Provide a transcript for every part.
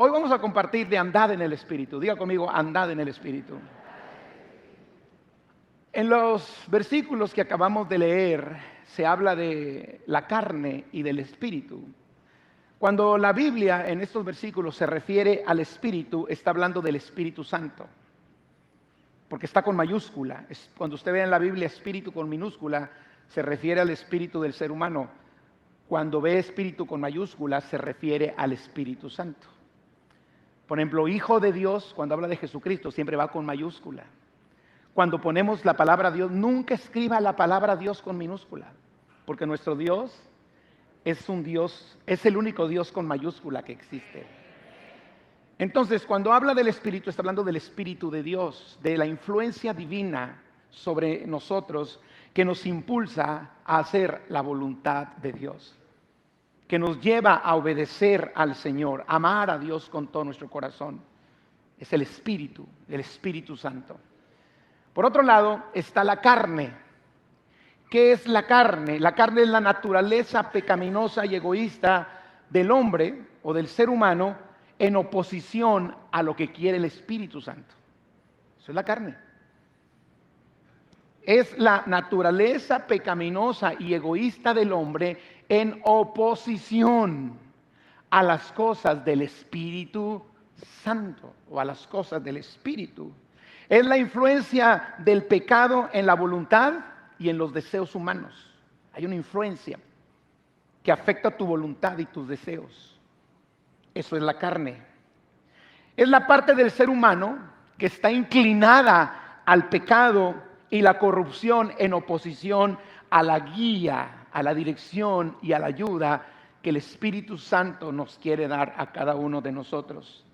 Hoy vamos a compartir de andad en el Espíritu. Diga conmigo, andad en el Espíritu. En los versículos que acabamos de leer se habla de la carne y del Espíritu. Cuando la Biblia en estos versículos se refiere al Espíritu, está hablando del Espíritu Santo, porque está con mayúscula. Cuando usted ve en la Biblia Espíritu con minúscula, se refiere al Espíritu del ser humano. Cuando ve Espíritu con mayúscula, se refiere al Espíritu Santo. Por ejemplo, Hijo de Dios, cuando habla de Jesucristo, siempre va con mayúscula. Cuando ponemos la palabra Dios, nunca escriba la palabra Dios con minúscula, porque nuestro Dios es un Dios, es el único Dios con mayúscula que existe. Entonces, cuando habla del Espíritu, está hablando del Espíritu de Dios, de la influencia divina sobre nosotros que nos impulsa a hacer la voluntad de Dios, que nos lleva a obedecer al Señor, amar a Dios con todo nuestro corazón. Es el Espíritu Santo. Por otro lado, está la carne. ¿Qué es la carne? La carne es la naturaleza pecaminosa y egoísta del hombre o del ser humano en oposición a lo que quiere el Espíritu Santo. Eso es la carne. Es la naturaleza pecaminosa y egoísta del hombre en oposición a las cosas del Espíritu Santo o a las cosas del Espíritu. Es la influencia del pecado en la voluntad y en los deseos humanos. Hay una influencia que afecta tu voluntad y tus deseos. Eso es la carne. Es la parte del ser humano que está inclinada al pecado y la corrupción en oposición a la guía, a la dirección y a la ayuda que el Espíritu Santo nos quiere dar a cada uno de nosotros.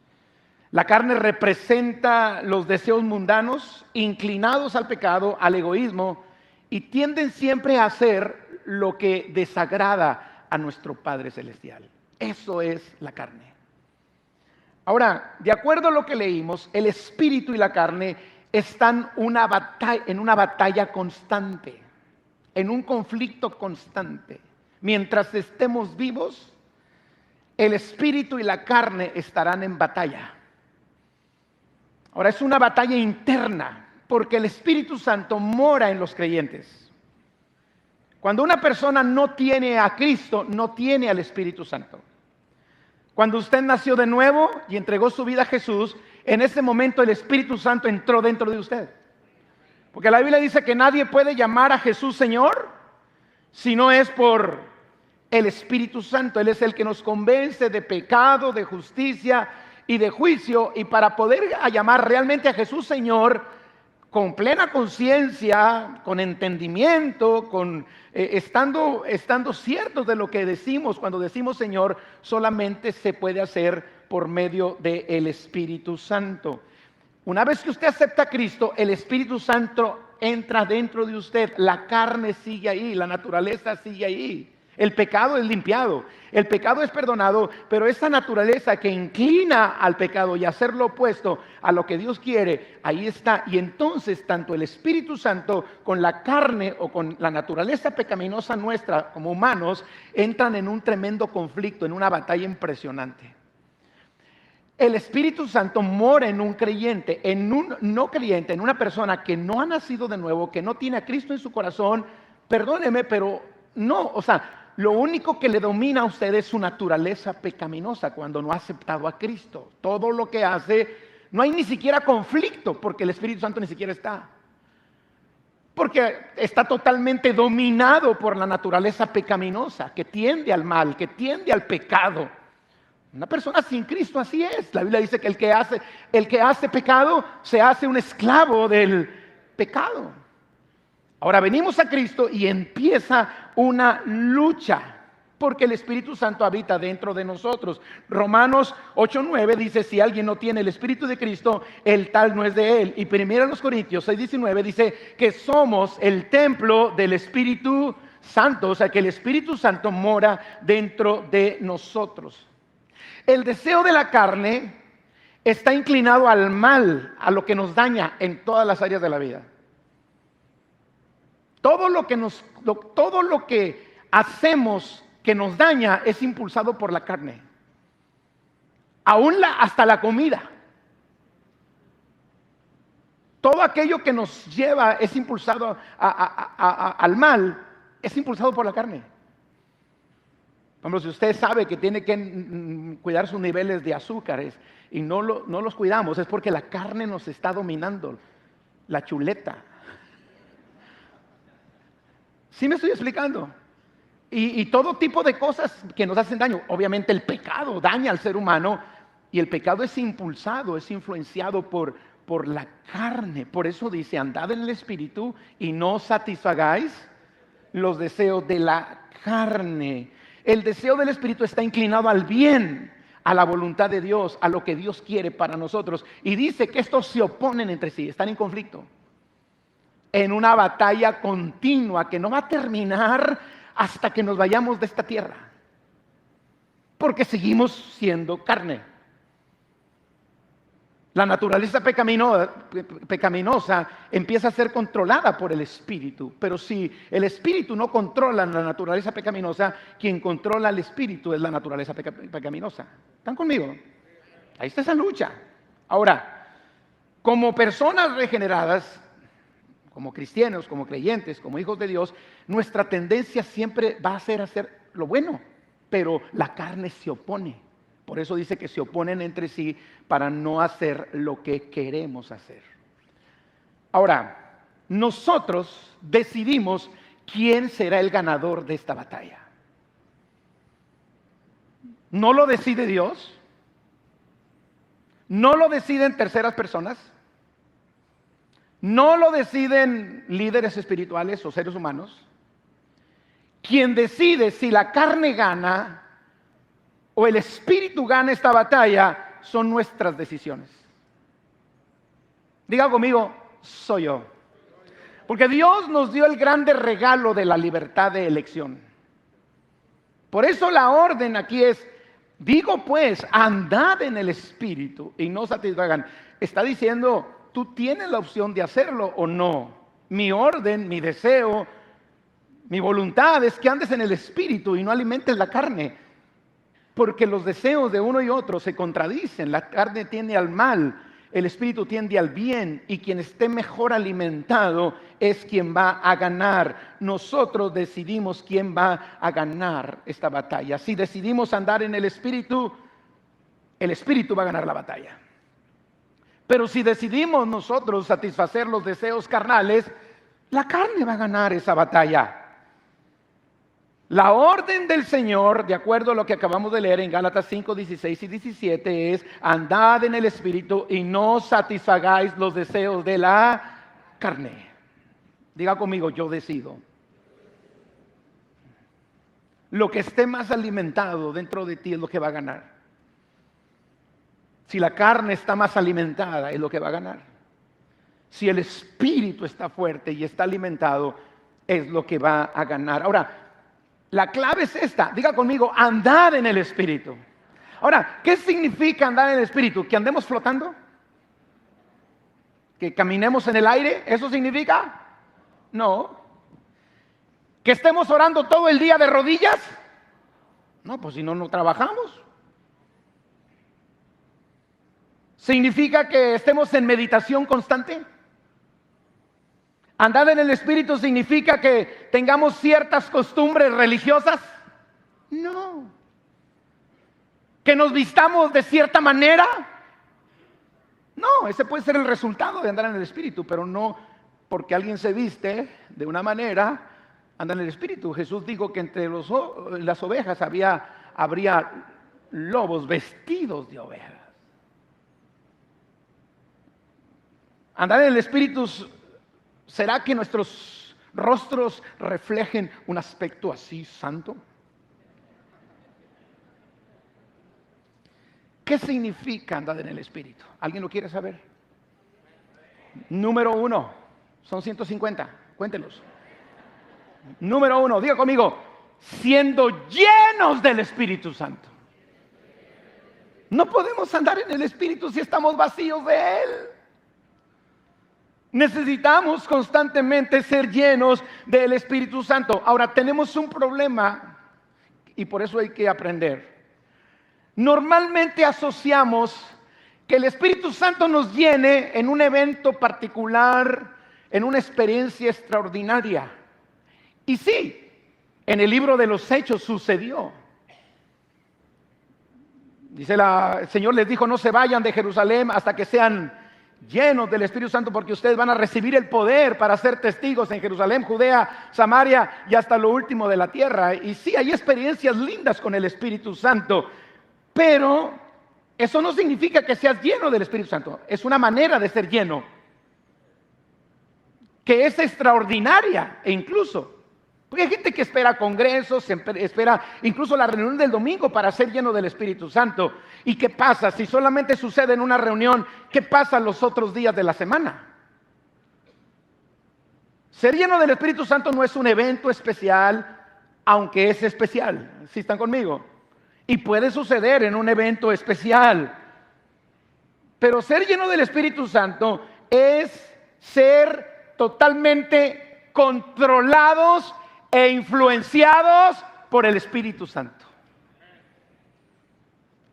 La carne representa los deseos mundanos inclinados al pecado, al egoísmo, y tienden siempre a hacer lo que desagrada a nuestro Padre Celestial. Eso es la carne. Ahora, de acuerdo a lo que leímos, el espíritu y la carne están en una batalla constante, en un conflicto constante. Mientras estemos vivos, el espíritu y la carne estarán en batalla. Ahora, es una batalla interna, porque el Espíritu Santo mora en los creyentes. Cuando una persona no tiene a Cristo, no tiene al Espíritu Santo. Cuando usted nació de nuevo y entregó su vida a Jesús, en ese momento el Espíritu Santo entró dentro de usted. Porque la Biblia dice que nadie puede llamar a Jesús Señor si no es por el Espíritu Santo. Él es el que nos convence de pecado, de justicia y de juicio. Y para poder llamar realmente a Jesús Señor, con plena conciencia, con entendimiento, estando ciertos de lo que decimos, cuando decimos Señor, solamente se puede hacer por medio del Espíritu Santo. Una vez que usted acepta a Cristo, el Espíritu Santo entra dentro de usted, la carne sigue ahí, la naturaleza sigue ahí. El pecado es limpiado, el pecado es perdonado, pero esa naturaleza que inclina al pecado y a hacer lo opuesto a lo que Dios quiere, ahí está. Y entonces tanto el Espíritu Santo con la carne o con la naturaleza pecaminosa nuestra como humanos entran en un tremendo conflicto, en una batalla impresionante. El Espíritu Santo mora en un creyente, en un no creyente, en una persona que no ha nacido de nuevo, que no tiene a Cristo en su corazón. Perdóneme, pero no, lo único que le domina a usted es su naturaleza pecaminosa cuando no ha aceptado a Cristo. Todo lo que hace, no hay ni siquiera conflicto porque el Espíritu Santo ni siquiera está. Porque está totalmente dominado por la naturaleza pecaminosa que tiende al mal, que tiende al pecado. Una persona sin Cristo así es. La Biblia dice que el que hace pecado se hace un esclavo del pecado. Ahora venimos a Cristo y empieza una lucha, porque el Espíritu Santo habita dentro de nosotros. Romanos 8:9 dice, si alguien no tiene el Espíritu de Cristo, el tal no es de él. Y 1 Corintios 6:19 dice que somos el templo del Espíritu Santo, o sea que el Espíritu Santo mora dentro de nosotros. El deseo de la carne está inclinado al mal, a lo que nos daña en todas las áreas de la vida. Todo lo que hacemos que nos daña es impulsado por la carne. hasta la comida. Todo aquello que nos lleva, es impulsado al mal, es impulsado por la carne. Por ejemplo, si usted sabe que tiene que cuidar sus niveles de azúcares y no los cuidamos, es porque la carne nos está dominando, la chuleta. ¿Sí me estoy explicando? Y todo tipo de cosas que nos hacen daño. Obviamente el pecado daña al ser humano y el pecado es impulsado, es influenciado por la carne. Por eso dice, andad en el Espíritu y no satisfagáis los deseos de la carne. El deseo del Espíritu está inclinado al bien, a la voluntad de Dios, a lo que Dios quiere para nosotros. Y dice que estos se oponen entre sí, están en conflicto, en una batalla continua que no va a terminar hasta que nos vayamos de esta tierra, porque seguimos siendo carne. La naturaleza pecaminosa empieza a ser controlada por el Espíritu, pero si el Espíritu no controla la naturaleza pecaminosa, quien controla el Espíritu es la naturaleza pecaminosa. ¿Están conmigo? Ahí está esa lucha. Ahora, como personas regeneradas, como cristianos, como creyentes, como hijos de Dios, nuestra tendencia siempre va a ser hacer lo bueno, pero la carne se opone. Por eso dice que se oponen entre sí para no hacer lo que queremos hacer. Ahora, nosotros decidimos quién será el ganador de esta batalla. No lo decide Dios, no lo deciden terceras personas, no lo deciden líderes espirituales o seres humanos. Quien decide si la carne gana o el Espíritu gana esta batalla son nuestras decisiones. Diga conmigo, soy yo. Porque Dios nos dio el grande regalo de la libertad de elección. Por eso la orden aquí es, digo pues, andad en el Espíritu y no satisfagan. Está diciendo, tú tienes la opción de hacerlo o no. Mi orden, mi deseo, mi voluntad es que andes en el Espíritu y no alimentes la carne. Porque los deseos de uno y otro se contradicen. La carne tiende al mal, el Espíritu tiende al bien, y quien esté mejor alimentado es quien va a ganar. Nosotros decidimos quién va a ganar esta batalla. Si decidimos andar en el Espíritu va a ganar la batalla. Pero si decidimos nosotros satisfacer los deseos carnales, la carne va a ganar esa batalla. La orden del Señor, de acuerdo a lo que acabamos de leer en Gálatas 5, 16 y 17, es andad en el Espíritu y no satisfagáis los deseos de la carne. Diga conmigo, yo decido. Lo que esté más alimentado dentro de ti es lo que va a ganar. Si la carne está más alimentada, es lo que va a ganar. Si el Espíritu está fuerte y está alimentado, es lo que va a ganar. Ahora, la clave es esta, diga conmigo, andad en el Espíritu. Ahora, ¿qué significa andar en el Espíritu? ¿Que andemos flotando? ¿Que caminemos en el aire? ¿Eso significa? No. ¿Que estemos orando todo el día de rodillas? No, pues si no, no trabajamos. ¿Significa que estemos en meditación constante? Andar en el Espíritu significa que tengamos ciertas costumbres religiosas. No. Que nos vistamos de cierta manera. No, ese puede ser el resultado de andar en el Espíritu, pero no porque alguien se viste de una manera, anda en el Espíritu. Jesús dijo que entre las ovejas habría lobos vestidos de ovejas. Andar en el Espíritu, ¿será que nuestros rostros reflejen un aspecto así santo? ¿Qué significa andar en el Espíritu? ¿Alguien lo quiere saber? Número 1, son 150, cuéntelos. Número 1, diga conmigo, siendo llenos del Espíritu Santo. No podemos andar en el Espíritu si estamos vacíos de Él. Necesitamos constantemente ser llenos del Espíritu Santo. Ahora, tenemos un problema y por eso hay que aprender. Normalmente asociamos que el Espíritu Santo nos llene en un evento particular, en una experiencia extraordinaria. Y sí, en el libro de los Hechos sucedió. El Señor les dijo: no se vayan de Jerusalén hasta que sean llenos del Espíritu Santo, porque ustedes van a recibir el poder para ser testigos en Jerusalén, Judea, Samaria y hasta lo último de la tierra. Y sí, hay experiencias lindas con el Espíritu Santo, pero eso no significa que seas lleno del Espíritu Santo. Es una manera de ser lleno que es extraordinaria, e incluso porque hay gente que espera congresos, espera incluso la reunión del domingo para ser lleno del Espíritu Santo. ¿Y qué pasa? Si solamente sucede en una reunión, ¿qué pasa los otros días de la semana? Ser lleno del Espíritu Santo no es un evento especial, aunque es especial. ¿Sí están conmigo? Y puede suceder en un evento especial. Pero ser lleno del Espíritu Santo es ser totalmente controlados e influenciados por el Espíritu Santo.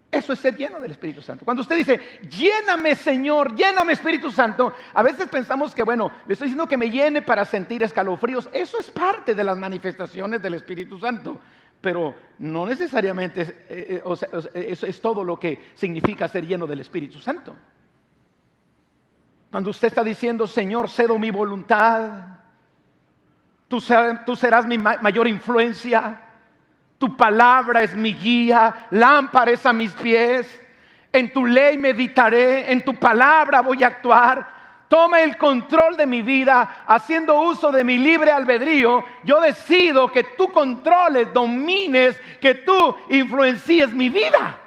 Eso es ser lleno del Espíritu Santo. Cuando usted dice: lléname, Señor, lléname, Espíritu Santo, a veces pensamos que, bueno, le estoy diciendo que me llene para sentir escalofríos. Eso es parte de las manifestaciones del Espíritu Santo, pero no necesariamente eso es todo lo que significa ser lleno del Espíritu Santo. Cuando usted está diciendo: Señor, cedo mi voluntad, tú serás mi mayor influencia, tu palabra es mi guía, lámpara es a mis pies, en tu ley meditaré, en tu palabra voy a actuar. Toma el control de mi vida, haciendo uso de mi libre albedrío. Yo decido que tú controles, domines, que tú influencies mi vida.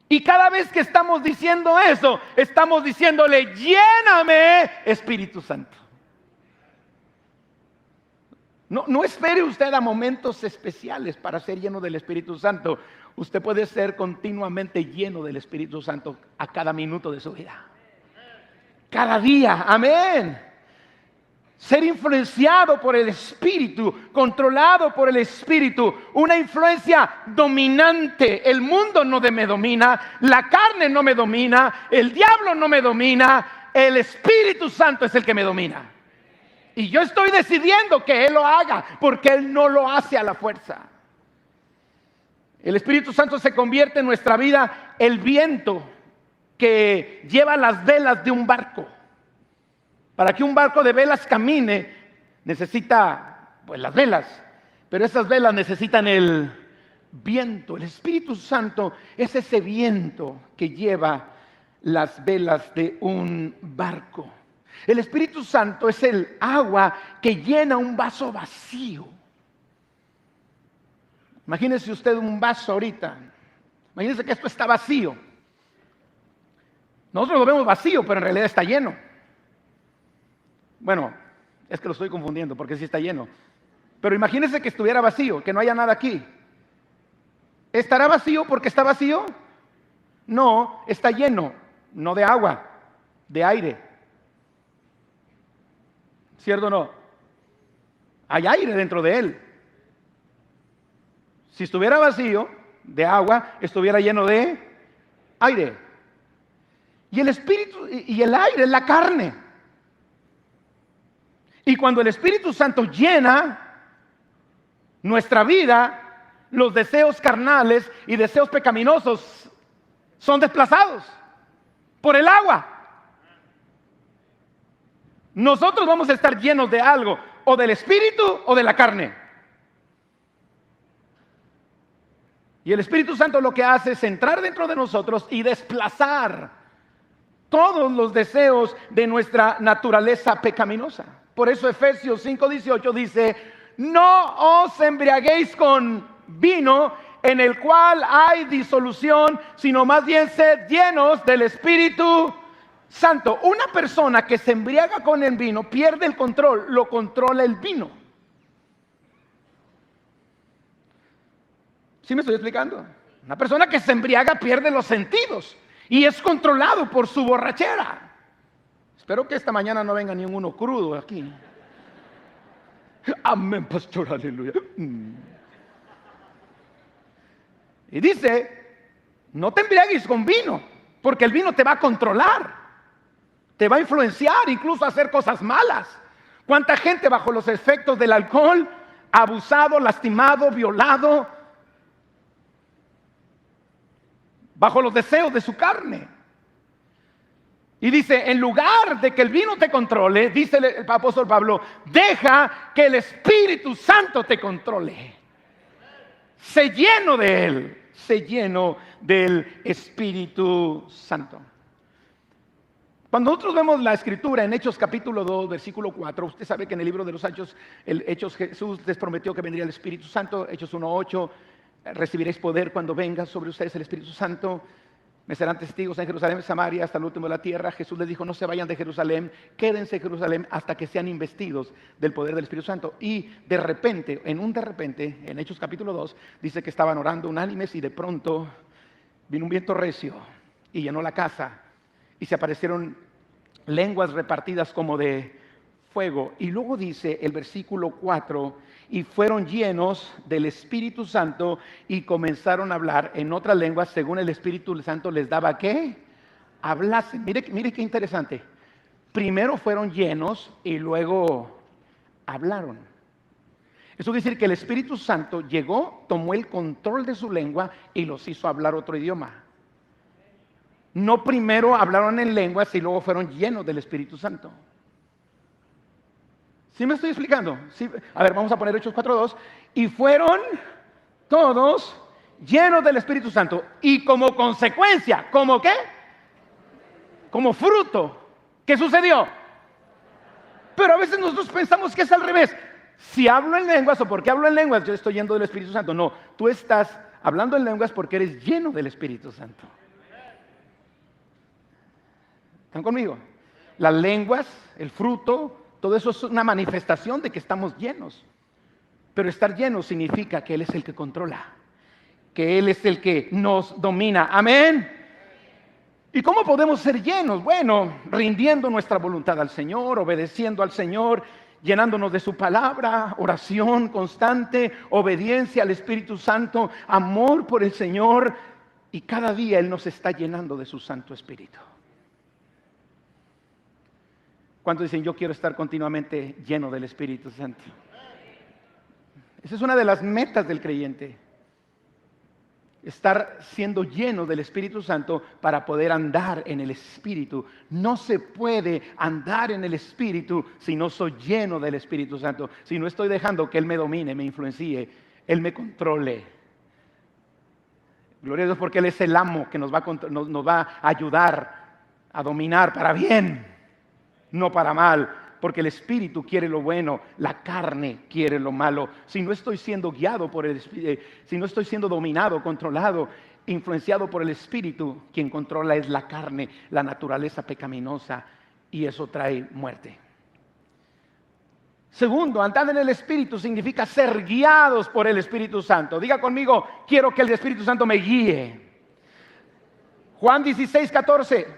Y cada vez que estamos diciendo eso, estamos diciéndole: lléname, Espíritu Santo. No espere usted a momentos especiales para ser lleno del Espíritu Santo. Usted puede ser continuamente lleno del Espíritu Santo a cada minuto de su vida. Cada día, amén. Ser influenciado por el Espíritu, controlado por el Espíritu, una influencia dominante. El mundo no me domina, la carne no me domina, el diablo no me domina, el Espíritu Santo es el que me domina. Y yo estoy decidiendo que Él lo haga, porque Él no lo hace a la fuerza. El Espíritu Santo se convierte en nuestra vida el viento que lleva las velas de un barco. Para que un barco de velas camine, necesita pues las velas, pero esas velas necesitan el viento. El Espíritu Santo es ese viento que lleva las velas de un barco. El Espíritu Santo es el agua que llena un vaso vacío. Imagínese usted un vaso ahorita. Imagínese que esto está vacío. Nosotros lo vemos vacío, pero en realidad está lleno. Bueno, es que lo estoy confundiendo porque sí está lleno. Pero imagínese que estuviera vacío, que no haya nada aquí. ¿Estará vacío porque está vacío? No, está lleno, no de agua, de aire. ¿Cierto o no? Hay aire dentro de él. Si estuviera vacío de agua, estuviera lleno de aire. Y el Espíritu y el aire es la carne. Y cuando el Espíritu Santo llena nuestra vida, los deseos carnales y deseos pecaminosos son desplazados por el agua. Nosotros vamos a estar llenos de algo, o del Espíritu o de la carne. Y el Espíritu Santo lo que hace es entrar dentro de nosotros y desplazar todos los deseos de nuestra naturaleza pecaminosa. Por eso Efesios 5:18 dice: no os embriaguéis con vino en el cual hay disolución, sino más bien sed llenos del Espíritu Santo. Una persona que se embriaga con el vino pierde el control, lo controla el vino. ¿Sí me estoy explicando? Una persona que se embriaga pierde los sentidos y es controlado por su borrachera. Espero que esta mañana no venga ninguno crudo aquí. Amén, pastor, aleluya. Y dice, no te embriagues con vino, porque el vino te va a controlar, te va a influenciar, incluso a hacer cosas malas. ¿Cuánta gente bajo los efectos del alcohol ha abusado, lastimado, violado, bajo los deseos de su carne? Y dice, en lugar de que el vino te controle, dice el apóstol Pablo, deja que el Espíritu Santo te controle. Sé lleno de Él, sé lleno del Espíritu Santo. Cuando nosotros vemos la Escritura en Hechos capítulo 2, versículo 4, usted sabe que en el libro de los Hechos Jesús les prometió que vendría el Espíritu Santo. Hechos 1:8, recibiréis poder cuando venga sobre ustedes el Espíritu Santo. Me serán testigos en Jerusalén, Samaria, hasta el último de la tierra. Jesús les dijo, no se vayan de Jerusalén, quédense en Jerusalén hasta que sean investidos del poder del Espíritu Santo. Y de repente, en Hechos capítulo 2, dice que estaban orando unánimes y de pronto vino un viento recio y llenó la casa. Y se aparecieron lenguas repartidas como de fuego. Y luego dice el versículo 4, y fueron llenos del Espíritu Santo y comenzaron a hablar en otras lenguas según el Espíritu Santo les daba ¿qué? Hablasen. Mire qué interesante. Primero fueron llenos y luego hablaron. Eso quiere decir que el Espíritu Santo llegó, tomó el control de su lengua y los hizo hablar otro idioma. No primero hablaron en lenguas y luego fueron llenos del Espíritu Santo. ¿Sí me estoy explicando? ¿Sí? A ver, vamos a poner Hechos 4:2. Y fueron todos llenos del Espíritu Santo. Y como consecuencia, ¿cómo qué? Como fruto. ¿Qué sucedió? Pero a veces nosotros pensamos que es al revés. Si hablo en lenguas o porque hablo en lenguas, yo estoy lleno del Espíritu Santo. No, tú estás hablando en lenguas porque eres lleno del Espíritu Santo. ¿Están conmigo? Las lenguas, el fruto, todo eso es una manifestación de que estamos llenos. Pero estar llenos significa que Él es el que controla, que Él es el que nos domina. Amén. ¿Y cómo podemos ser llenos? Bueno, rindiendo nuestra voluntad al Señor, obedeciendo al Señor, llenándonos de su palabra, oración constante, obediencia al Espíritu Santo, amor por el Señor. Y cada día Él nos está llenando de su Santo Espíritu. ¿Cuántos dicen, yo quiero estar continuamente lleno del Espíritu Santo? Esa es una de las metas del creyente. Estar siendo lleno del Espíritu Santo para poder andar en el Espíritu. No se puede andar en el Espíritu si no soy lleno del Espíritu Santo. Si no estoy dejando que Él me domine, me influencie, Él me controle. Gloria a Dios porque Él es el amo que nos va a ayudar a dominar para bien. No para mal, porque el Espíritu quiere lo bueno, la carne quiere lo malo. Si no estoy siendo guiado por el Espíritu, si no estoy siendo dominado, controlado, influenciado por el Espíritu, quien controla es la carne, la naturaleza pecaminosa, y eso trae muerte. Segundo, andar en el Espíritu significa ser guiados por el Espíritu Santo. Diga conmigo, quiero que el Espíritu Santo me guíe. Juan 16:14.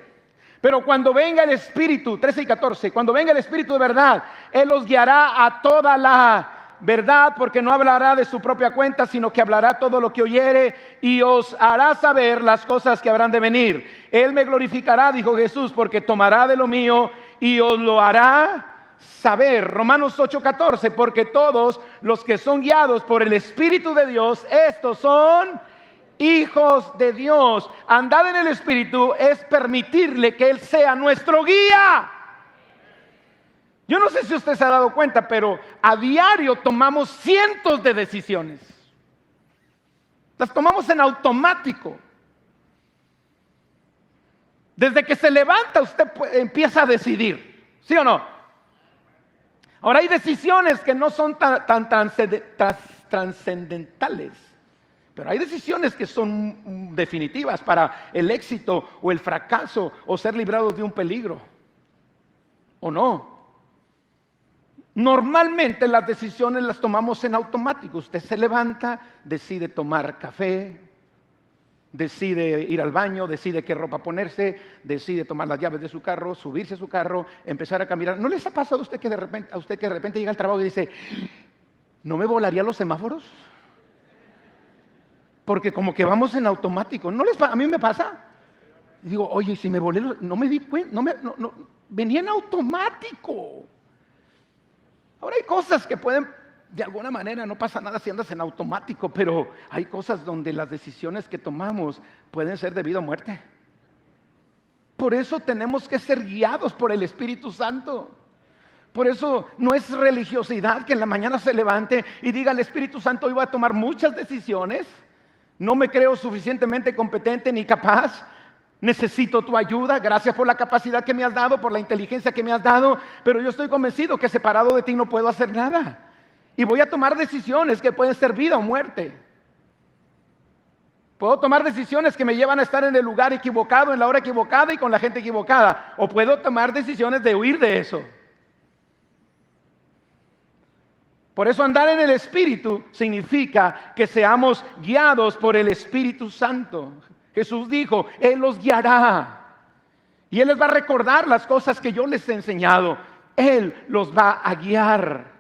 Pero cuando venga el Espíritu, 13 y 14, cuando venga el Espíritu de verdad, Él los guiará a toda la verdad, porque no hablará de su propia cuenta, sino que hablará todo lo que oyere y os hará saber las cosas que habrán de venir. Él me glorificará, dijo Jesús, porque tomará de lo mío y os lo hará saber. Romanos 8:14, porque todos los que son guiados por el Espíritu de Dios, estos son hijos de Dios. Andar en el Espíritu es permitirle que Él sea nuestro guía. Yo no sé si usted se ha dado cuenta, pero a diario tomamos cientos de decisiones. Las tomamos en automático. Desde que se levanta usted empieza a decidir, ¿sí o no? Ahora hay decisiones que no son tan trascendentales. Pero hay decisiones que son definitivas para el éxito o el fracaso o ser librados de un peligro. ¿O no? Normalmente las decisiones las tomamos en automático. Usted se levanta, decide tomar café, decide ir al baño, decide qué ropa ponerse, decide tomar las llaves de su carro, subirse a su carro, empezar a caminar. ¿No les ha pasado a usted que de repente llega al trabajo y dice, ¿no me volarían los semáforos? Porque como que vamos en automático. A mí me pasa. Y digo, oye, si me volé, no me di cuenta, venía en automático. Ahora hay cosas que pueden, de alguna manera, no pasa nada si andas en automático, pero hay cosas donde las decisiones que tomamos pueden ser de vida o muerte. Por eso tenemos que ser guiados por el Espíritu Santo. Por eso no es religiosidad que en la mañana se levante y diga al Espíritu Santo, hoy voy a tomar muchas decisiones. No me creo suficientemente competente ni capaz. Necesito tu ayuda. Gracias por la capacidad que me has dado, por la inteligencia que me has dado. Pero yo estoy convencido que separado de ti no puedo hacer nada. Y voy a tomar decisiones que pueden ser vida o muerte. Puedo tomar decisiones que me llevan a estar en el lugar equivocado, en la hora equivocada y con la gente equivocada. O puedo tomar decisiones de huir de eso. Por eso andar en el Espíritu significa que seamos guiados por el Espíritu Santo. Jesús dijo, Él los guiará. Y Él les va a recordar las cosas que yo les he enseñado. Él los va a guiar.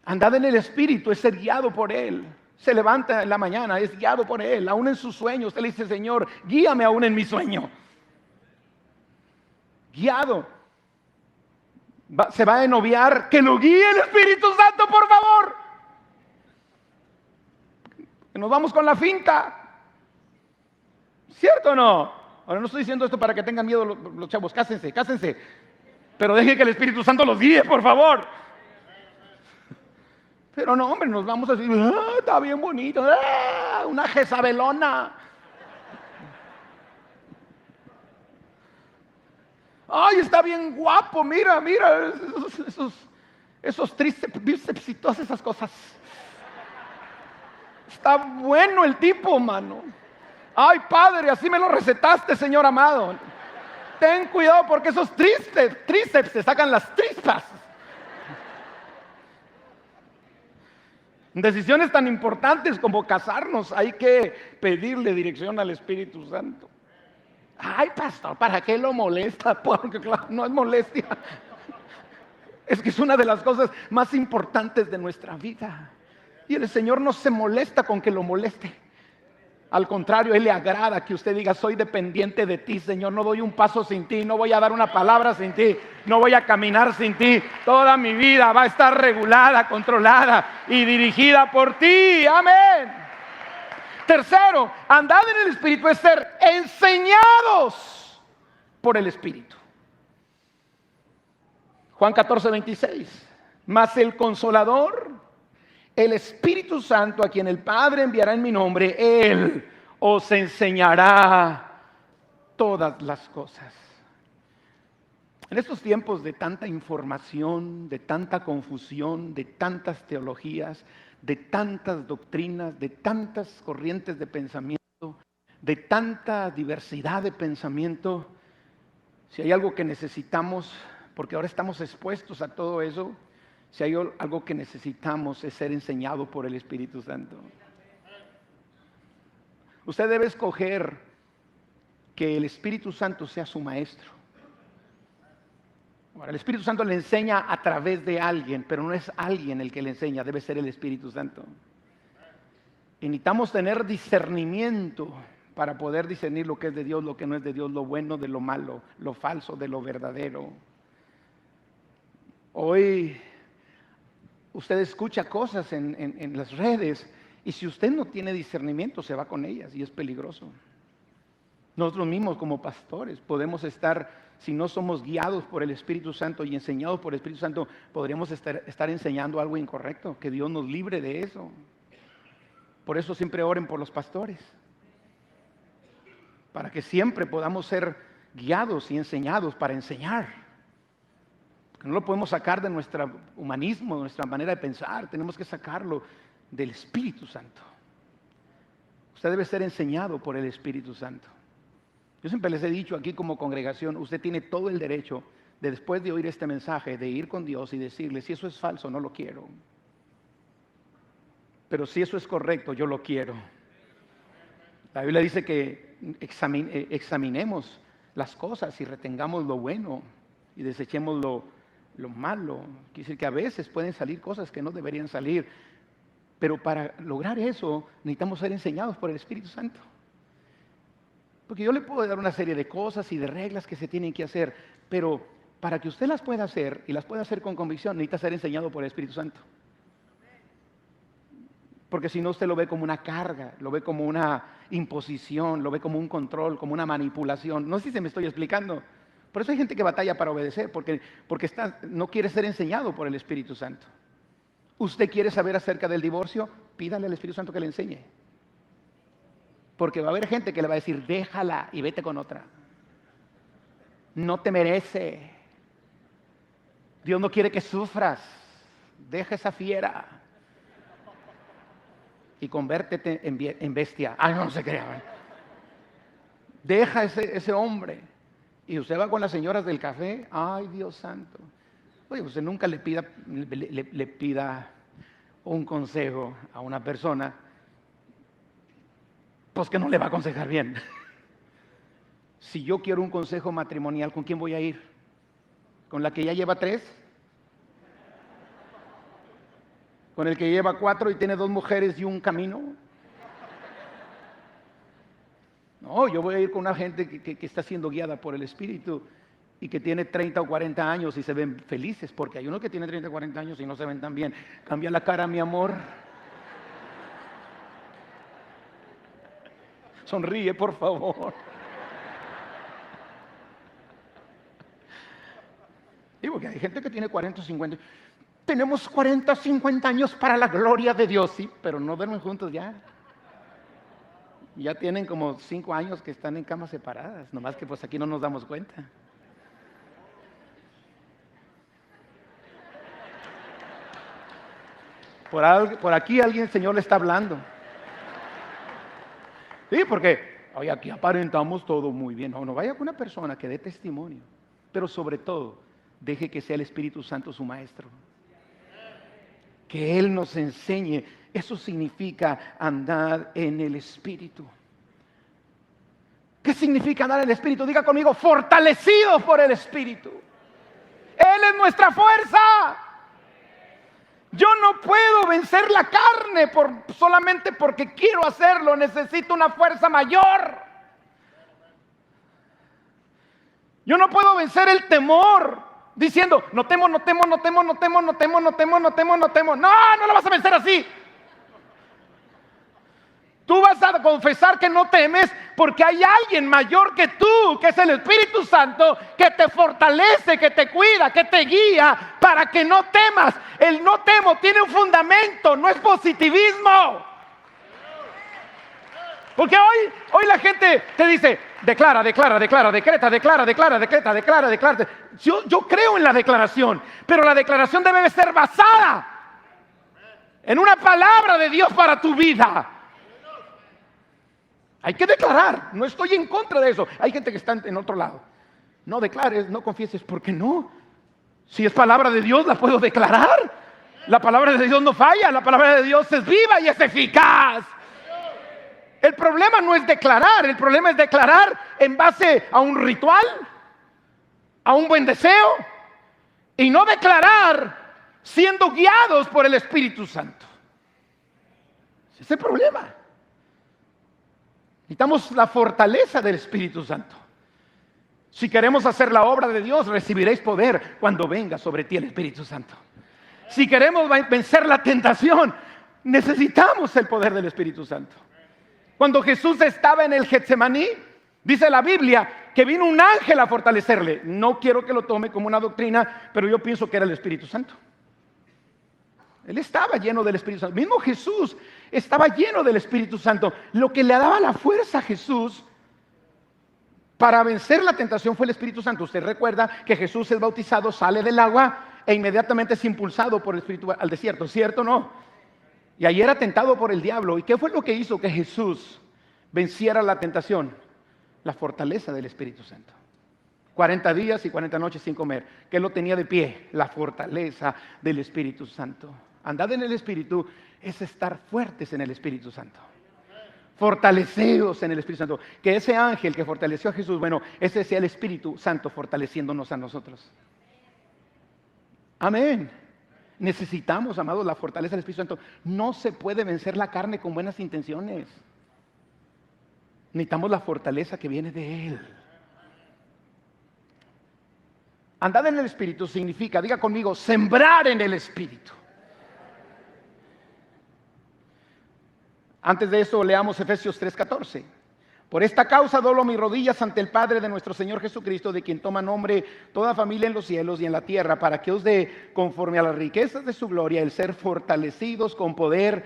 Andar en el Espíritu es ser guiado por Él. Se levanta en la mañana, es guiado por Él. Aún en sus sueños, usted le dice, Señor, guíame aún en mi sueño. Guiado. Se va a noviar, que lo guíe el Espíritu Santo, por favor. Que nos vamos con la finta. ¿Cierto o no? Ahora no estoy diciendo esto para que tengan miedo los chavos, cásense. Pero dejen que el Espíritu Santo los guíe, por favor. Pero no, hombre, nos vamos a decir, está bien bonito, una Jezabelona. Ay, está bien guapo, mira, esos tríceps y todas esas cosas. Está bueno el tipo, mano. Ay, Padre, así me lo recetaste, Señor amado. Ten cuidado porque esos tríceps te sacan las trispas. Decisiones tan importantes como casarnos, hay que pedirle dirección al Espíritu Santo. Ay, pastor, ¿para qué lo molesta? Porque claro, no es molestia. Es que es una de las cosas más importantes de nuestra vida. Y el Señor no se molesta con que lo moleste. Al contrario, Él le agrada que usted diga, soy dependiente de ti, Señor. No doy un paso sin ti, no voy a dar una palabra sin ti, no voy a caminar sin ti. Toda mi vida va a estar regulada, controlada y dirigida por ti. Amén. Tercero, andar en el Espíritu es ser enseñados por el Espíritu. Juan 14:26. Mas el Consolador, el Espíritu Santo, a quien el Padre enviará en mi nombre, Él os enseñará todas las cosas. En estos tiempos de tanta información, de tanta confusión, de tantas teologías, de tantas doctrinas, de tantas corrientes de pensamiento, de tanta diversidad de pensamiento, si hay algo que necesitamos, porque ahora estamos expuestos a todo eso, si hay algo que necesitamos es ser enseñado por el Espíritu Santo. Usted debe escoger que el Espíritu Santo sea su maestro. Ahora, el Espíritu Santo le enseña a través de alguien, pero no es alguien el que le enseña, debe ser el Espíritu Santo. Y necesitamos tener discernimiento para poder discernir lo que es de Dios, lo que no es de Dios, lo bueno de lo malo, lo falso de lo verdadero. Hoy usted escucha cosas en las redes y si usted no tiene discernimiento se va con ellas y es peligroso. Nosotros mismos como pastores podemos estar, si no somos guiados por el Espíritu Santo y enseñados por el Espíritu Santo, podríamos estar enseñando algo incorrecto. Que Dios nos libre de eso. Por eso siempre oren por los pastores, para que siempre podamos ser guiados y enseñados para enseñar. No lo podemos sacar de nuestro humanismo, de nuestra manera de pensar. Tenemos que sacarlo del Espíritu Santo. Usted debe ser enseñado por el Espíritu Santo. Yo siempre les he dicho aquí como congregación, usted tiene todo el derecho de, después de oír este mensaje, de ir con Dios y decirle, si eso es falso, no lo quiero. Pero si eso es correcto, yo lo quiero. La Biblia dice que examinemos las cosas y retengamos lo bueno y desechemos lo malo. Quiere decir que a veces pueden salir cosas que no deberían salir. Pero para lograr eso necesitamos ser enseñados por el Espíritu Santo. Porque yo le puedo dar una serie de cosas y de reglas que se tienen que hacer, pero para que usted las pueda hacer y las pueda hacer con convicción, necesita ser enseñado por el Espíritu Santo. Porque si no, usted lo ve como una carga, lo ve como una imposición, lo ve como un control, como una manipulación. No sé si se me estoy explicando. Por eso hay gente que batalla para obedecer, porque no quiere ser enseñado por el Espíritu Santo. ¿Usted quiere saber acerca del divorcio? Pídale al Espíritu Santo que le enseñe. Porque va a haber gente que le va a decir, déjala y vete con otra. No te merece. Dios no quiere que sufras. Deja esa fiera. Y convértete en bestia. Ay, no se crea. Deja ese hombre. Y usted va con las señoras del café. Ay, Dios santo. Oye, usted nunca le pida un consejo a una persona, pues que no le va a aconsejar bien. Si yo quiero un consejo matrimonial, ¿con quién voy a ir? ¿Con la que ya lleva 3? ¿Con el que lleva 4 y tiene 2 mujeres y un camino? No, yo voy a ir con una gente que está siendo guiada por el Espíritu y que tiene 30 o 40 años y se ven felices, porque hay uno que tiene 30 o 40 años y no se ven tan bien. Cambia la cara, mi amor. Sonríe, por favor. Y porque hay gente que tiene 40 o 50. Tenemos 40 o 50 años para la gloria de Dios, sí, pero no duermen juntos ya. Ya tienen como 5 años que están en camas separadas, nomás que pues aquí no nos damos cuenta. Por aquí alguien, el Señor le está hablando. Sí, porque hoy aquí aparentamos todo muy bien. No, vaya con una persona que dé testimonio, pero sobre todo, deje que sea el Espíritu Santo su maestro. Que Él nos enseñe. Eso significa andar en el Espíritu. ¿Qué significa andar en el Espíritu? Diga conmigo, fortalecidos por el Espíritu. Él es nuestra fuerza. Yo no puedo vencer la carne solamente porque quiero hacerlo. Necesito una fuerza mayor. Yo no puedo vencer el temor diciendo, no temo. No, no lo vas a vencer así. Tú vas a confesar que no temes porque hay alguien mayor que tú, que es el Espíritu Santo, que te fortalece, que te cuida, que te guía para que no temas. El no temo tiene un fundamento, no es positivismo. Porque hoy la gente te dice, declara, decreta. Yo creo en la declaración, pero la declaración debe ser basada en una palabra de Dios para tu vida. Hay que declarar, no estoy en contra de eso. Hay gente que está en otro lado. No declares, no confieses, ¿por qué no? Si es palabra de Dios, la puedo declarar. La palabra de Dios no falla, la palabra de Dios es viva y es eficaz. El problema no es declarar, el problema es declarar en base a un ritual, a un buen deseo, y no declarar siendo guiados por el Espíritu Santo. Ese es el problema. Necesitamos la fortaleza del Espíritu Santo. Si queremos hacer la obra de Dios, recibiréis poder cuando venga sobre ti el Espíritu Santo. Si queremos vencer la tentación, necesitamos el poder del Espíritu Santo. Cuando Jesús estaba en el Getsemaní, dice la Biblia que vino un ángel a fortalecerle. No quiero que lo tome como una doctrina, pero yo pienso que era el Espíritu Santo. Él estaba lleno del Espíritu Santo. Mismo Jesús estaba lleno del Espíritu Santo. Lo que le daba la fuerza a Jesús para vencer la tentación fue el Espíritu Santo. Usted recuerda que Jesús es bautizado, sale del agua e inmediatamente es impulsado por el Espíritu al desierto, ¿cierto o no? Y ahí era tentado por el diablo. ¿Y qué fue lo que hizo que Jesús venciera la tentación? La fortaleza del Espíritu Santo. 40 días y 40 noches sin comer. ¿Qué lo tenía de pie? La fortaleza del Espíritu Santo. Andad en el Espíritu es estar fuertes en el Espíritu Santo. Fortaleceos en el Espíritu Santo. Que ese ángel que fortaleció a Jesús, bueno, ese sea el Espíritu Santo fortaleciéndonos a nosotros. Amén. Necesitamos, amados, la fortaleza del Espíritu Santo. No se puede vencer la carne con buenas intenciones. Necesitamos la fortaleza que viene de Él. Andar en el Espíritu significa, diga conmigo, sembrar en el Espíritu. Antes de eso, leamos Efesios 3:14. Por esta causa doblo mis rodillas ante el Padre de nuestro Señor Jesucristo, de quien toma nombre toda familia en los cielos y en la tierra, para que os dé, conforme a las riquezas de su gloria, el ser fortalecidos con poder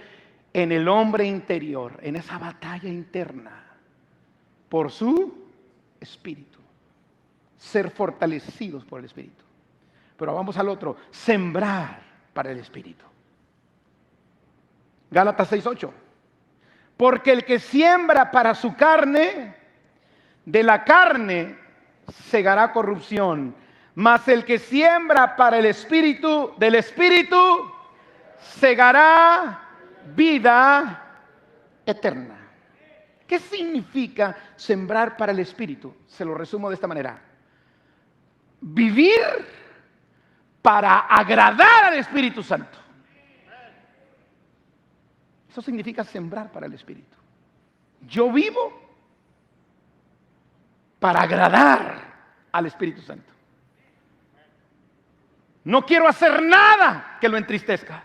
en el hombre interior, en esa batalla interna, por su Espíritu. Ser fortalecidos por el Espíritu. Pero vamos al otro, sembrar para el Espíritu. Gálatas 6:8. Porque el que siembra para su carne, de la carne segará corrupción. Mas el que siembra para el Espíritu, del Espíritu segará vida eterna. ¿Qué significa sembrar para el Espíritu? Se lo resumo de esta manera. Vivir para agradar al Espíritu Santo. Eso significa sembrar para el Espíritu. Yo vivo para agradar al Espíritu Santo. No quiero hacer nada que lo entristezca.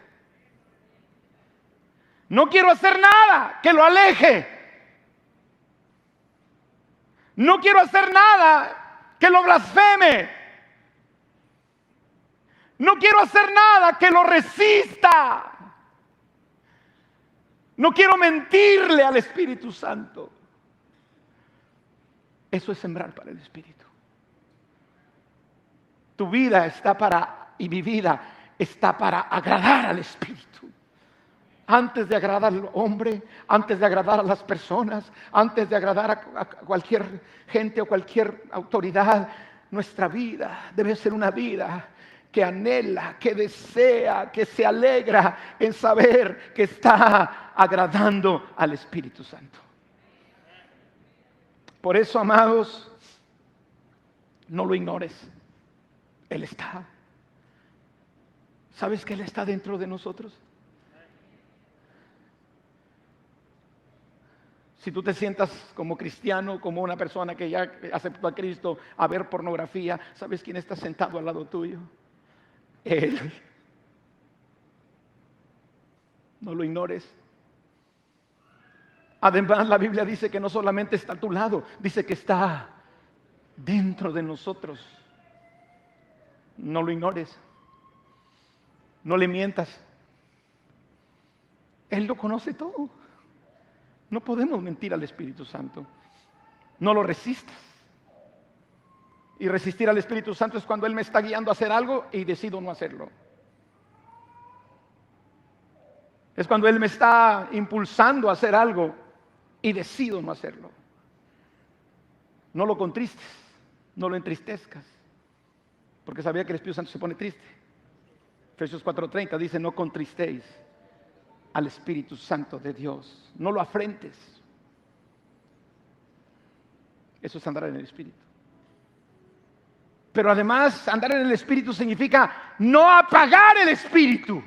No quiero hacer nada que lo aleje. No quiero hacer nada que lo blasfeme. No quiero hacer nada que lo resista. No quiero mentirle al Espíritu Santo. Eso es sembrar para el Espíritu. Tu vida está para, y mi vida está para agradar al Espíritu. Antes de agradar al hombre, antes de agradar a las personas, antes de agradar a cualquier gente o cualquier autoridad, nuestra vida debe ser una vida que anhela, que desea, que se alegra en saber que está agradando al Espíritu Santo. Por eso, amados, no lo ignores. Él está. ¿Sabes que Él está dentro de nosotros? Si tú te sientas como cristiano, como una persona que ya aceptó a Cristo, a ver pornografía, ¿sabes quién está sentado al lado tuyo? Él. No lo ignores. Además, la Biblia dice que no solamente está a tu lado, dice que está dentro de nosotros. No lo ignores. No le mientas. Él lo conoce todo. No podemos mentir al Espíritu Santo. No lo resistas. Y resistir al Espíritu Santo es cuando Él me está guiando a hacer algo y decido no hacerlo. Es cuando Él me está impulsando a hacer algo y decido no hacerlo. No lo contristes, no lo entristezcas, porque sabía que el Espíritu Santo se pone triste. Efesios 4:30 dice: no contristéis al Espíritu Santo de Dios, no lo afrentes. Eso es andar en el Espíritu. Pero además, andar en el Espíritu significa no apagar el Espíritu.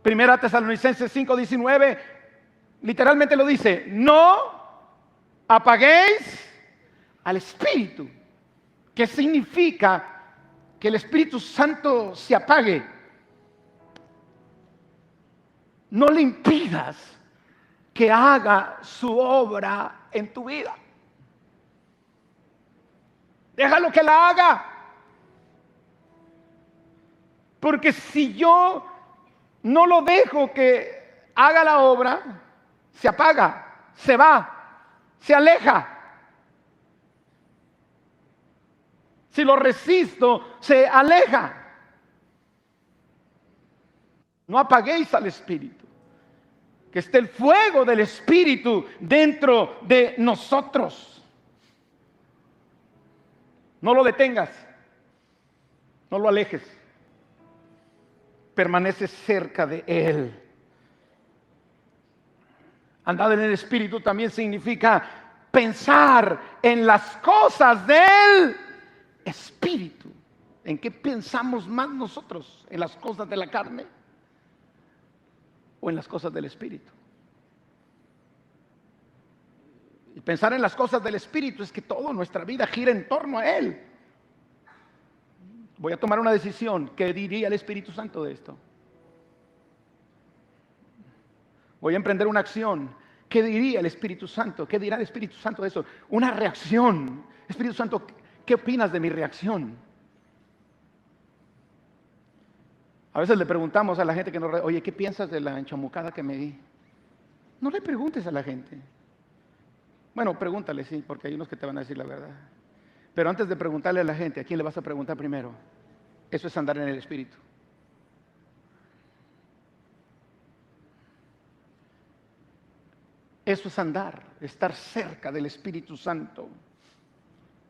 Primera Tesalonicenses 5:19 literalmente lo dice: no apaguéis al Espíritu. ¿Qué significa que el Espíritu Santo se apague? No le impidas que haga su obra en tu vida. Déjalo que la haga. Porque si yo no lo dejo que haga la obra, se apaga, se va, se aleja. Si lo resisto, se aleja. No apaguéis al Espíritu. Que esté el fuego del Espíritu dentro de nosotros. No lo detengas. No lo alejes. Permanece cerca de Él. Andar en el Espíritu también significa pensar en las cosas del Espíritu. ¿En qué pensamos más nosotros? ¿En las cosas de la carne o en las cosas del Espíritu? Y pensar en las cosas del Espíritu es que toda nuestra vida gira en torno a Él. Voy a tomar una decisión. ¿Qué diría el Espíritu Santo de esto? Voy a emprender una acción. ¿Qué diría el Espíritu Santo? ¿Qué dirá el Espíritu Santo de eso? Una reacción. Espíritu Santo, ¿qué opinas de mi reacción? A veces le preguntamos a la gente que nos oye, ¿qué piensas de la enchamucada que me di? No le preguntes a la gente. Bueno, pregúntale, sí, porque hay unos que te van a decir la verdad. Pero antes de preguntarle a la gente, ¿a quién le vas a preguntar primero? Eso es andar en el Espíritu. Eso es andar, estar cerca del Espíritu Santo.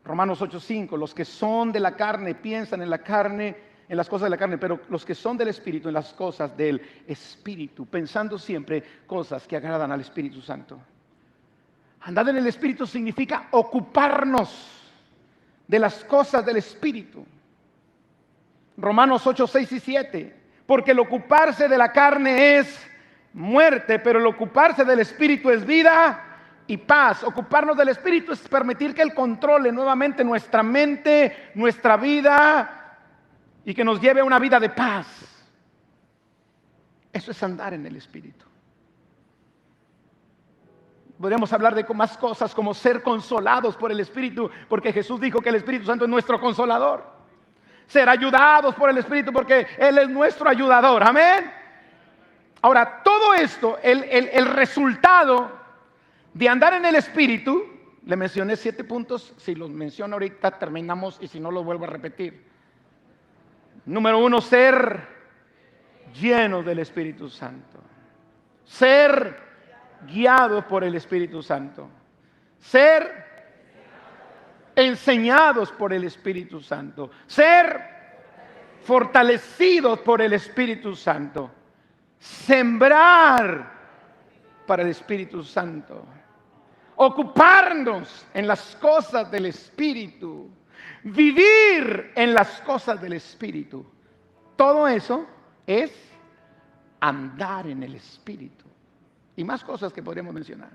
Romanos 8:5, los que son de la carne piensan en la carne, en las cosas de la carne, pero los que son del Espíritu, en las cosas del Espíritu, pensando siempre cosas que agradan al Espíritu Santo. Andar en el Espíritu significa ocuparnos de las cosas del Espíritu. Romanos 8:6 y 7, porque el ocuparse de la carne es muerte, pero el ocuparse del Espíritu es vida y paz. Ocuparnos del Espíritu es permitir que Él controle nuevamente nuestra mente, nuestra vida, y que nos lleve a una vida de paz. Eso es andar en el Espíritu. Podríamos hablar de más cosas como ser consolados por el Espíritu, porque Jesús dijo que el Espíritu Santo es nuestro consolador. Ser ayudados por el Espíritu, porque Él es nuestro ayudador. Amén. Ahora, todo esto, el resultado de andar en el Espíritu, le mencioné 7 puntos. Si los menciono ahorita terminamos, y si no los vuelvo a repetir. Número 1, ser llenos del Espíritu Santo. Ser guiados por el Espíritu Santo. Ser enseñados por el Espíritu Santo. Ser fortalecidos por el Espíritu Santo. Sembrar para el Espíritu Santo. Ocuparnos en las cosas del Espíritu. Vivir en las cosas del Espíritu. Todo eso es andar en el Espíritu. Y más cosas que podríamos mencionar.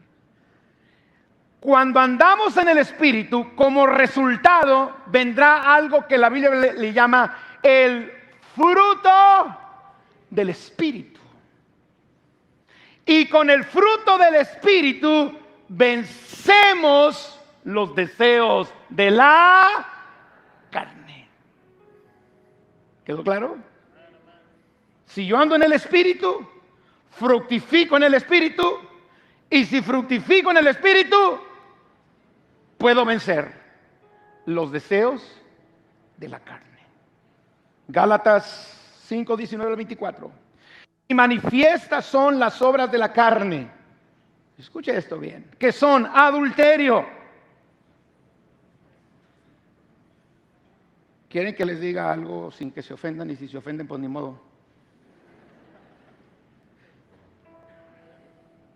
Cuando andamos en el Espíritu, como resultado vendrá algo que la Biblia le llama el fruto del Espíritu. Y con el fruto del Espíritu vencemos los deseos de la carne. ¿Quedó claro? Si yo ando en el Espíritu, fructifico en el Espíritu, y si fructifico en el Espíritu, puedo vencer los deseos de la carne. Gálatas 5:19-24. Y manifiestas son las obras de la carne. Escuche esto bien. Que son adulterio. ¿Quieren que les diga algo sin que se ofendan? Y si se ofenden, pues ni modo.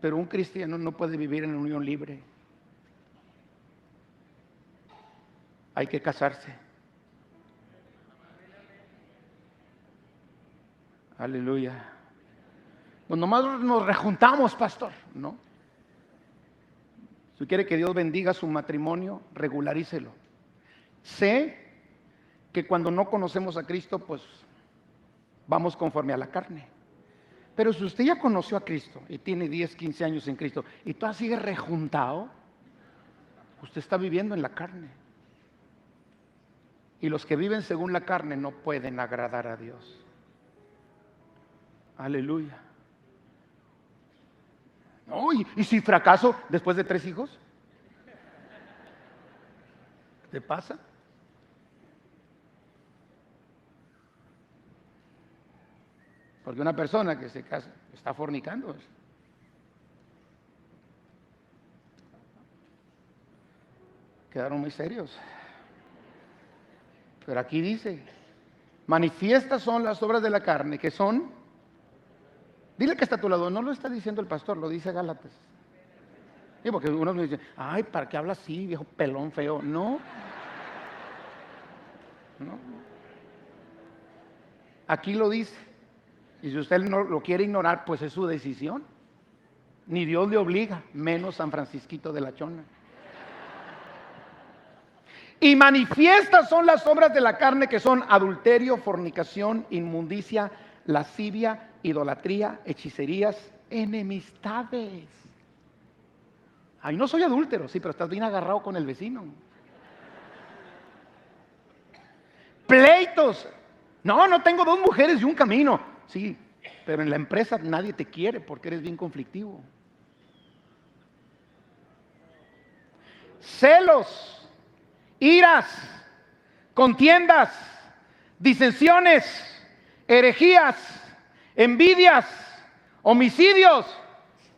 Pero un cristiano no puede vivir en unión libre. Hay que casarse. Aleluya. Pues nomás nos rejuntamos, pastor, ¿no? Si quiere que Dios bendiga su matrimonio, regularícelo. Sé que cuando no conocemos a Cristo, pues vamos conforme a la carne. Pero si usted ya conoció a Cristo y tiene 10, 15 años en Cristo y todavía sigue rejuntado, usted está viviendo en la carne. Y los que viven según la carne no pueden agradar a Dios. Aleluya. No, y si fracaso después de 3 hijos, ¿qué te pasa? Porque una persona que se casa está fornicando. Quedaron muy serios. Pero aquí dice, manifiestas son las obras de la carne, que son, dile que está a tu lado, no lo está diciendo el pastor, lo dice Gálatas. Sí, porque unos me dicen, ay, ¿para qué hablas así, viejo pelón feo? No. Aquí lo dice. Y si usted no lo quiere ignorar, pues es su decisión. Ni Dios le obliga, menos San Francisquito de la Chona. Y manifiestas son las obras de la carne, que son adulterio, fornicación, inmundicia, lascivia, idolatría, hechicerías, enemistades. Ay, no soy adúltero, sí, pero estás bien agarrado con el vecino. Pleitos. No tengo 2 mujeres y un camino. Sí, pero en la empresa nadie te quiere porque eres bien conflictivo. Celos, iras, contiendas, disensiones, herejías, envidias, homicidios.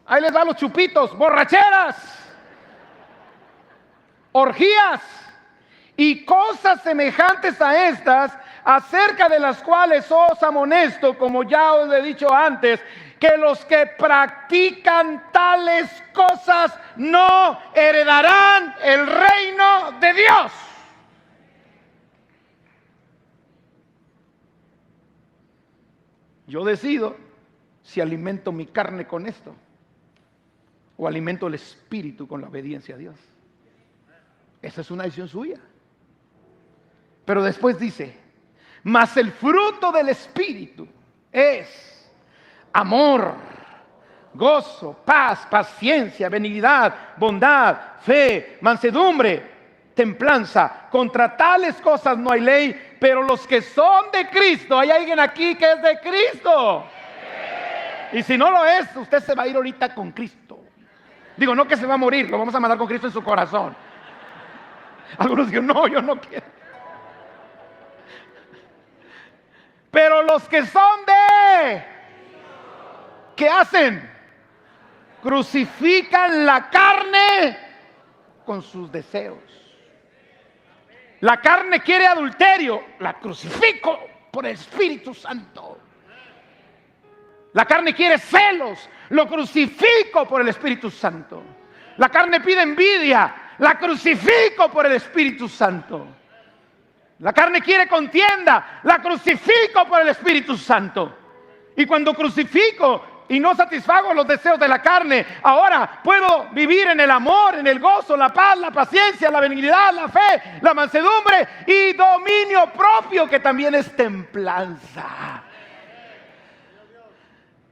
Ahí les va los chupitos, borracheras, orgías y cosas semejantes a estas, acerca de las cuales os amonesto, como ya os he dicho antes, que los que practican tales cosas no heredarán el reino de Dios. Yo decido si alimento mi carne con esto o alimento el espíritu con la obediencia a Dios. Esa es una decisión suya. Pero después dice, mas el fruto del espíritu es amor, gozo, paz, paciencia, benignidad, bondad, fe, mansedumbre, templanza. Contra tales cosas no hay ley, pero los que son de Cristo, ¿hay alguien aquí que es de Cristo? Y si no lo es, usted se va a ir ahorita con Cristo. Digo, no que se va a morir, lo vamos a mandar con Cristo en su corazón. Algunos dijeron, no, yo no quiero. Pero los que son de, ¿qué hacen? Crucifican la carne con sus deseos. La carne quiere adulterio, la crucifico por el Espíritu Santo. La carne quiere celos, lo crucifico por el Espíritu Santo. La carne pide envidia, la crucifico por el Espíritu Santo. La carne quiere contienda, la crucifico por el Espíritu Santo. Y cuando crucifico y no satisfago los deseos de la carne, ahora puedo vivir en el amor, en el gozo, la paz, la paciencia, la benignidad, la fe, la mansedumbre y dominio propio, que también es templanza.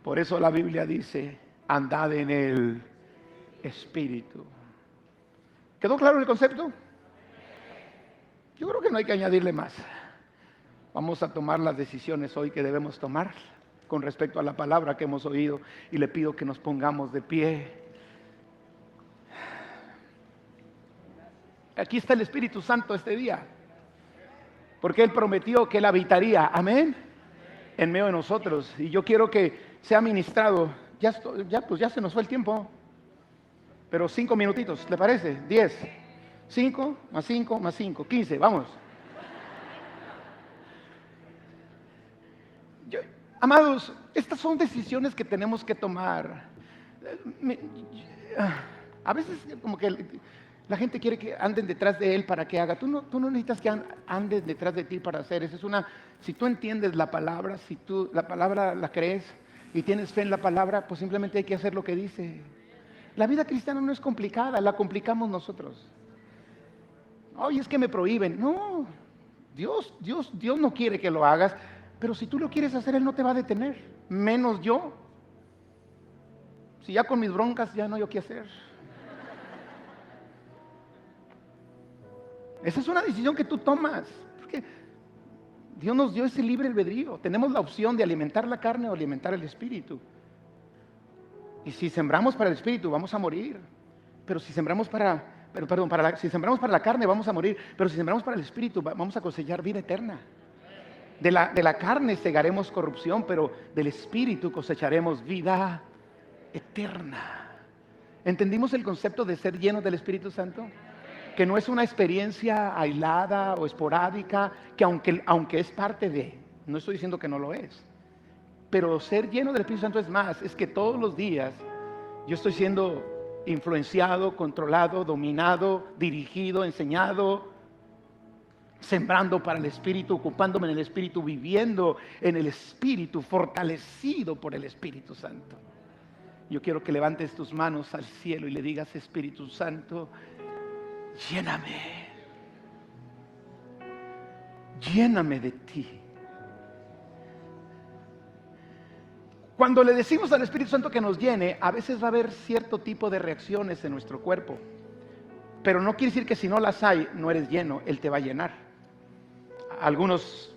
Por eso la Biblia dice, andad en el Espíritu. ¿Quedó claro el concepto? Yo creo que no hay que añadirle más. Vamos a tomar las decisiones hoy que debemos tomar con respecto a la palabra que hemos oído, y le pido que nos pongamos de pie. Aquí está el Espíritu Santo este día, porque Él prometió que Él habitaría, amén, en medio de nosotros. Y yo quiero que sea ministrado. Ya se nos fue el tiempo, pero 5 minutitos, ¿le parece? 10. 5 más 5 más 5, 15, vamos. Amados, estas son decisiones que tenemos que tomar. A veces como que la gente quiere que anden detrás de él para que haga. Tú no necesitas que anden detrás de ti para hacer. Si tú entiendes la palabra, si tú la palabra la crees y tienes fe en la palabra, pues simplemente hay que hacer lo que dice. La vida cristiana no es complicada, la complicamos nosotros. Oye, es que me prohíben. No, Dios no quiere que lo hagas, pero si tú lo quieres hacer, Él no te va a detener, menos yo. Si ya con mis broncas ya no hay qué hacer. Esa es una decisión que tú tomas, porque Dios nos dio ese libre albedrío. Tenemos la opción de alimentar la carne o alimentar el espíritu. Y si sembramos para el espíritu, vamos a morir. Pero si sembramos si sembramos para la carne, vamos a morir. Pero si sembramos para el espíritu, vamos a cosechar vida eterna. De la carne segaremos corrupción, pero del espíritu cosecharemos vida eterna. ¿Entendimos el concepto de ser llenos del Espíritu Santo? Que no es una experiencia aislada o esporádica, que aunque es parte de, no estoy diciendo que no lo es, pero ser lleno del Espíritu Santo es más, es que todos los días yo estoy siendo influenciado, controlado, dominado, dirigido, enseñado, sembrando para el Espíritu, ocupándome en el Espíritu, viviendo en el Espíritu, fortalecido por el Espíritu Santo. Yo quiero que levantes tus manos al cielo y le digas: Espíritu Santo, lléname. Lléname de ti. Cuando le decimos al Espíritu Santo que nos llene, a veces va a haber cierto tipo de reacciones en nuestro cuerpo. Pero no quiere decir que si no las hay, no eres lleno, Él te va a llenar. Algunos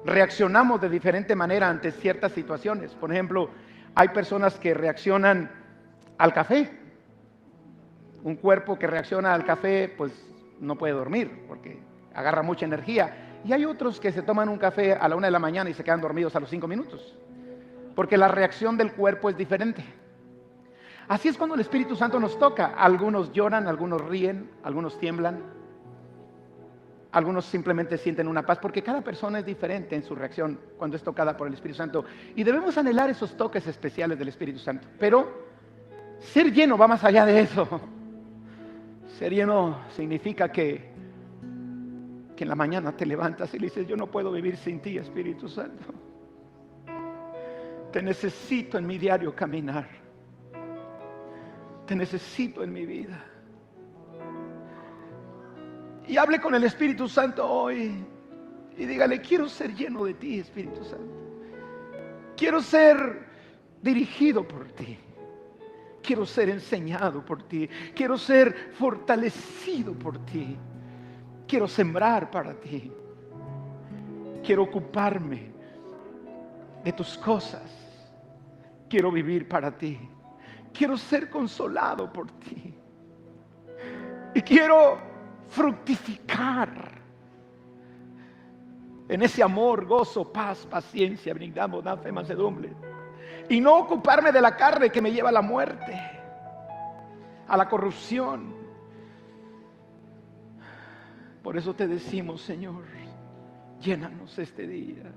reaccionamos de diferente manera ante ciertas situaciones. Por ejemplo, hay personas que reaccionan al café. Un cuerpo que reacciona al café, pues no puede dormir porque agarra mucha energía. Y hay otros que se toman un café a la 1 de la mañana y se quedan dormidos a los 5 minutos. Porque la reacción del cuerpo es diferente. Así es cuando el Espíritu Santo nos toca. Algunos lloran, algunos ríen, algunos tiemblan. Algunos simplemente sienten una paz, porque cada persona es diferente en su reacción cuando es tocada por el Espíritu Santo. Y debemos anhelar esos toques especiales del Espíritu Santo. Pero ser lleno va más allá de eso. Ser lleno significa que en la mañana te levantas y le dices: yo no puedo vivir sin ti, Espíritu Santo. Te necesito en mi diario caminar. Te necesito en mi vida. Y hable con el Espíritu Santo hoy y dígale: quiero ser lleno de ti, Espíritu Santo. Quiero ser dirigido por ti. Quiero ser enseñado por ti. Quiero ser fortalecido por ti. Quiero sembrar para ti. Quiero ocuparme de tus cosas. Quiero vivir para ti. Quiero ser consolado por ti. Y quiero fructificar en ese amor, gozo, paz, paciencia, benignidad, bondad, fe, mansedumbre. Y no ocuparme de la carne que me lleva a la muerte, a la corrupción. Por eso te decimos, Señor, llénanos este día.